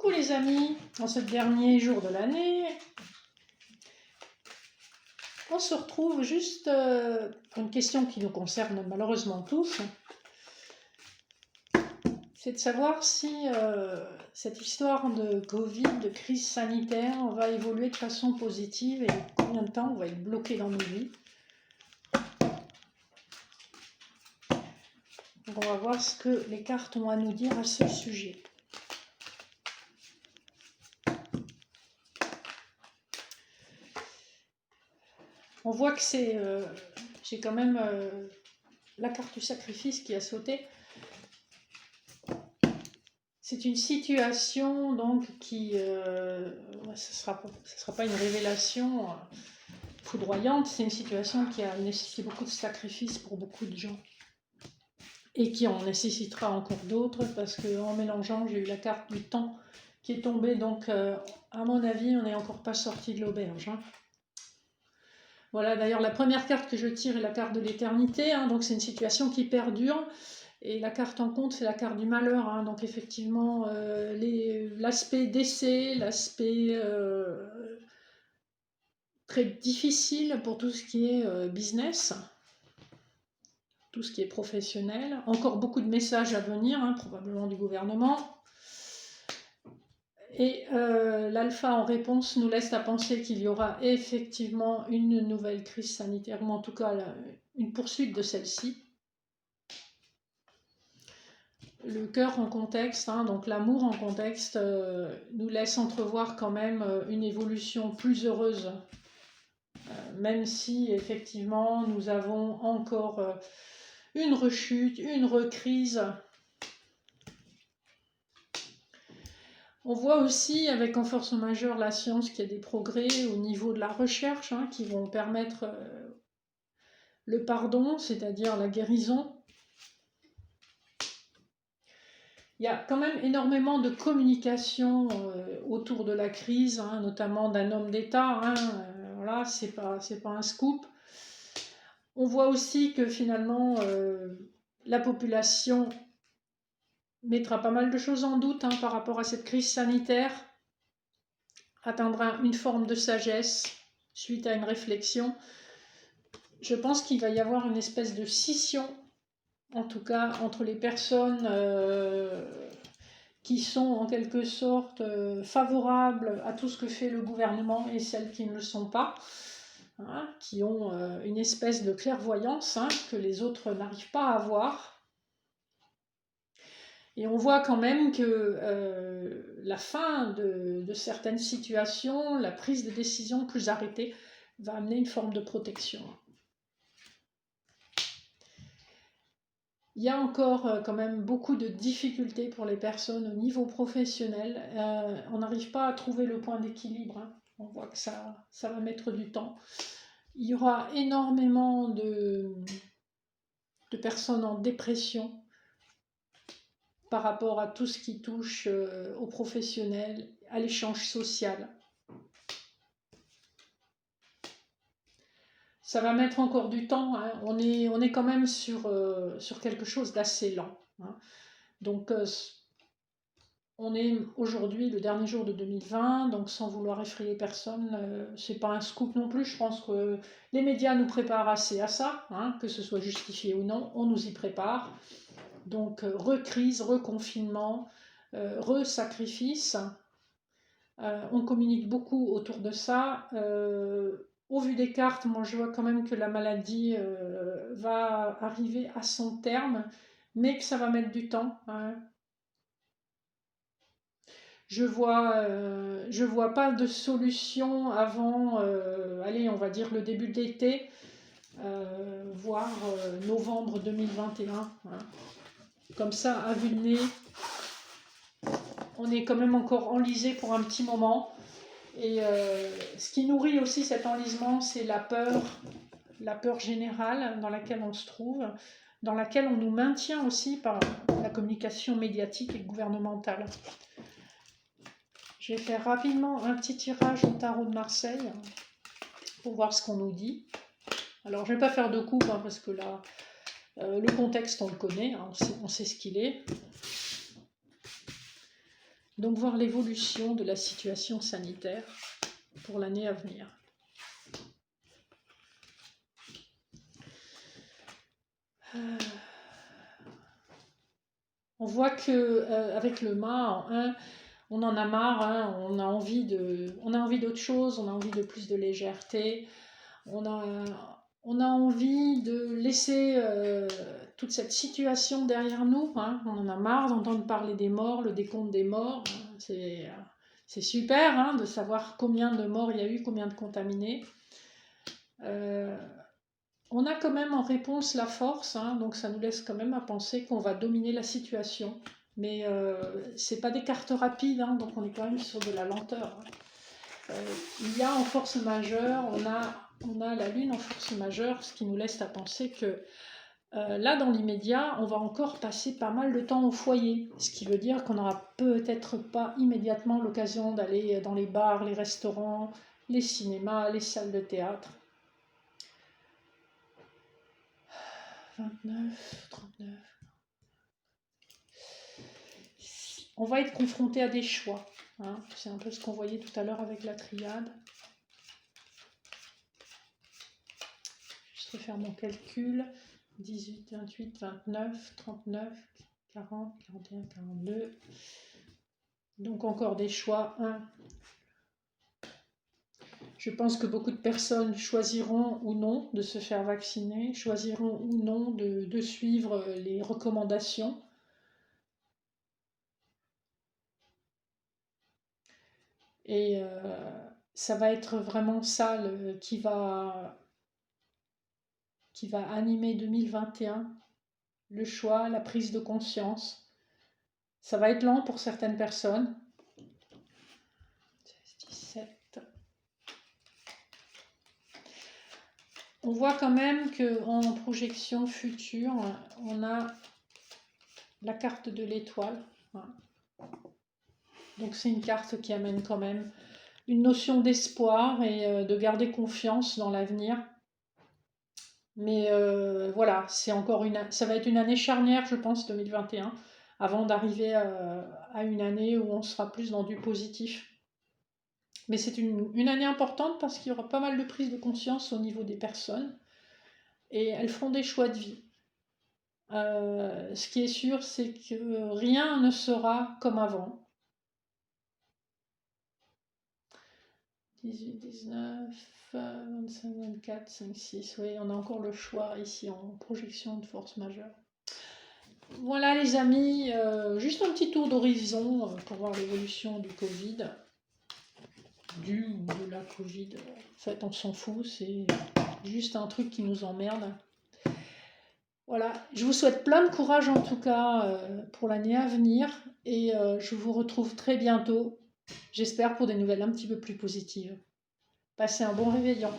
Coucou les amis, en ce dernier jour de l'année, on se retrouve juste pour une question qui nous concerne malheureusement tous. C'est de savoir si cette histoire de Covid, de crise sanitaire, va évoluer de façon positive et combien de temps on va être bloqué dans nos vies. Donc on va voir ce que les cartes ont à nous dire à ce sujet. On voit que c'est, j'ai quand même la carte du sacrifice qui a sauté. C'est une situation donc qui, ce sera pas une révélation foudroyante, c'est une situation qui a nécessité beaucoup de sacrifices pour beaucoup de gens et qui en nécessitera encore d'autres parce qu'en mélangeant, j'ai eu la carte du temps qui est tombée, donc à mon avis, on n'est encore pas sorti de l'auberge. Voilà, d'ailleurs, la première carte que je tire est la carte de l'éternité, donc c'est une situation qui perdure. Et la carte en compte, c'est la carte du malheur. Donc effectivement, l'aspect décès, l'aspect très difficile pour tout ce qui est business, tout ce qui est professionnel. Encore beaucoup de messages à venir, probablement du gouvernement. Et l'alpha en réponse nous laisse à penser qu'il y aura effectivement une nouvelle crise sanitaire, ou en tout cas une poursuite de celle-ci. Le cœur en contexte, donc l'amour en contexte, nous laisse entrevoir quand même une évolution plus heureuse, même si effectivement nous avons encore une rechute, une recrise. On voit aussi avec en force majeure la science qu'il y a des progrès au niveau de la recherche qui vont permettre le pardon, c'est-à-dire la guérison. Il y a quand même énormément de communication autour de la crise, notamment d'un homme d'État. Voilà, c'est pas un scoop. On voit aussi que finalement, la population mettra pas mal de choses en doute par rapport à cette crise sanitaire, atteindra une forme de sagesse suite à une réflexion. Je pense qu'il va y avoir une espèce de scission, en tout cas, entre les personnes qui sont en quelque sorte favorables à tout ce que fait le gouvernement et celles qui ne le sont pas, qui ont une espèce de clairvoyance que les autres n'arrivent pas à avoir. Et on voit quand même que la fin de certaines situations, la prise de décision plus arrêtée, va amener une forme de protection. Il y a encore quand même beaucoup de difficultés pour les personnes au niveau professionnel. On n'arrive pas à trouver le point d'équilibre. On voit que ça va mettre du temps. Il y aura énormément de personnes en dépression par rapport à tout ce qui touche au professionnel, à l'échange social. Ça va mettre encore du temps, on est quand même sur quelque chose d'assez lent. Donc, on est aujourd'hui le dernier jour de 2020, donc sans vouloir effrayer personne, c'est pas un scoop non plus. Je pense que les médias nous préparent assez à ça, que ce soit justifié ou non, on nous y prépare. Donc, recrise, reconfinement, re-sacrifice. On communique beaucoup autour de ça. Au vu des cartes, moi je vois quand même que la maladie va arriver à son terme, mais que ça va mettre du temps. Je vois pas de solution avant, allez, on va dire le début de l'été, voire novembre 2021. Comme ça, à vue de nez, on est quand même encore enlisé pour un petit moment. Et ce qui nourrit aussi cet enlisement, c'est la peur générale dans laquelle on se trouve, dans laquelle on nous maintient aussi par la communication médiatique et gouvernementale. Je vais faire rapidement un petit tirage au tarot de Marseille pour voir ce qu'on nous dit. Alors, je ne vais pas faire de coupe parce que là, le contexte, on le connaît, on sait ce qu'il est. Donc voir l'évolution de la situation sanitaire pour l'année à venir. On voit que avec le mât en 1, on en a marre, hein, on a envie d'autre chose, on a envie de plus de légèreté, on a envie de laisser toute cette situation derrière nous, hein. On en a marre d'entendre parler des morts, le décompte des morts, hein. C'est super, hein, de savoir combien de morts il y a eu, combien de contaminés. On a quand même en réponse la force, hein, donc ça nous laisse quand même à penser qu'on va dominer la situation. Mais c'est pas des cartes rapides, hein, donc on est quand même sur de la lenteur, hein. Il y a en force majeure, on a la lune en force majeure, ce qui nous laisse à penser que là, dans l'immédiat, on va encore passer pas mal de temps au foyer, ce qui veut dire qu'on n'aura peut-être pas immédiatement l'occasion d'aller dans les bars, les restaurants, les cinémas, les salles de théâtre. 29, 39. On va être confronté à des choix, hein. C'est un peu ce qu'on voyait tout à l'heure avec la triade. Je vais faire mon calcul. 18, 28, 29, 39, 40, 41, 42. Donc encore des choix. 1. Je pense que beaucoup de personnes choisiront ou non de se faire vacciner, choisiront ou non de suivre les recommandations. Et ça va être vraiment ça qui va animer 2021, le choix, la prise de conscience. Ça va être lent pour certaines personnes. 17. On voit quand même qu'en projection future, on a la carte de l'étoile. Donc c'est une carte qui amène quand même une notion d'espoir et de garder confiance dans l'avenir. Mais voilà, ça va être une année charnière, je pense, 2021, avant d'arriver à une année où on sera plus dans du positif. Mais c'est une année importante parce qu'il y aura pas mal de prise de conscience au niveau des personnes et elles feront des choix de vie. Ce qui est sûr, c'est que rien ne sera comme avant. 18, 19, 25, 24, 5, 6. Oui, on a encore le choix ici en projection de force majeure. Voilà les amis, juste un petit tour d'horizon pour voir l'évolution du Covid. De la Covid. En fait, on s'en fout, c'est juste un truc qui nous emmerde. Voilà, je vous souhaite plein de courage en tout cas pour l'année à venir et je vous retrouve très bientôt, j'espère pour des nouvelles un petit peu plus positives. Passez un bon réveillon.